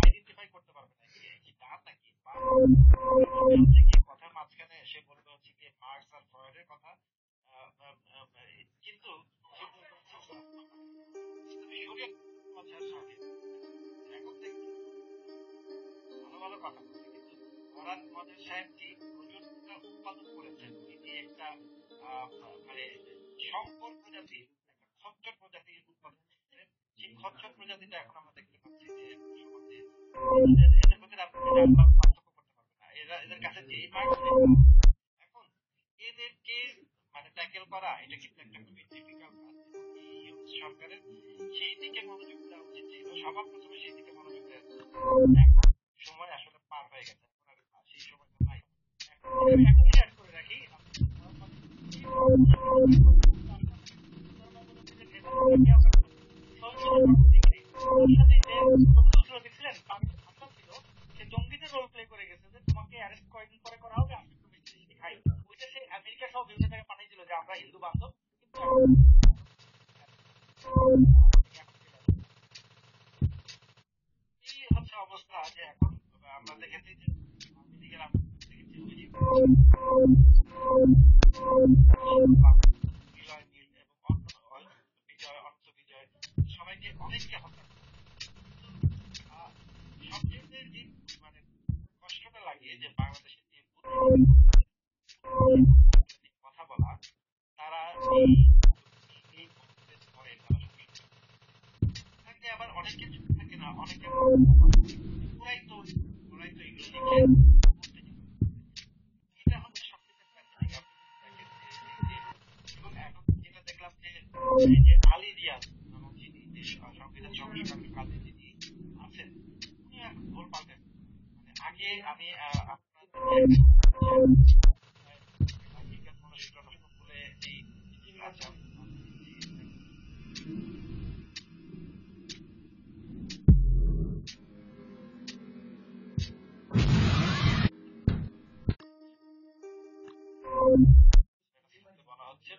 Identify করতে পারবে না কি ডান নাকি হচ্ছে কি কথার মাঝখানে এসে বলবে হচ্ছে কি মার্কস আর ফ্রয়েডের কথা, কিন্তু এখন থেকে ভালো ভালো কথা বলছে, কিন্তু ফরহাদ মডেল সাহেব যে ওজনটা উৎপাদন করেছেন এটি একটা মানে শঙ্কর প্রজাতির একটা খচ্চর প্রজাতির উৎপাদন করেছেন। সেই খচ্চর প্রজাতিটা এখন আমরা দেখতে পাচ্ছি যে সমাজে এদের ভিতরে আপনি পার্থক্য করতে পারবেন না, এদের কাছে যে এখন এদেরকে মানে ট্যাকেল করা এটা কিন্তু একটা খুবই ডিফিকাল্ট কাজ। এই সরকারের সেই দিকে মনোযোগ দেওয়া উচিত ছিল, সবার প্রথমে সেই দিকে মনোযোগ দেওয়া উচিত। সময় আসলে পার হয়ে গেছে, এখন আর সেই সময়টা নাই। এখন অ্যাড করে রাখি জঙ্গিদের রোল প্লে করে গেছে যে তোমাকে অ্যারেস্ট কয়েকদিন পরে করা হবে, আমি একটু মিষ্টি মিষ্টি খাই, ওইটা সে আমেরিকা সহ বিভিন্ন জায়গায় পাঠিয়েছিল যে আমরা হিন্দু বান্ধব, কিন্তু এই হচ্ছে অবস্থা যে এখন আমরা দেখেছি যে আমেরিকার দেখেছি ওই যে বিজয় মিল এবং বিজয় অর্থ বিজয় সবাইকে অনেককে হত্যা করে। সবচেয়ে যে মানে কষ্টটা লাগে যে বাংলাদেশের যে কথা বলা, তারা এই থাকে, আবার অনেকে থাকে না, অনেকে ওরাই তো এগুলো লিখে এটা হচ্ছে সবচেয়ে প্যাথেটিক। আপনি দেখেন এবং এখন যেটা দেখলাম যে আলী রিয়াজ নামক যিনি সংবিধান সংস্কারের কাজে যিনি আছেন, উনি এখন ভুল পাল্টেন। মানে আগে আমি আপনাদের বিজ্ঞান মনস্কার বলে যে আছে বলা হচ্ছে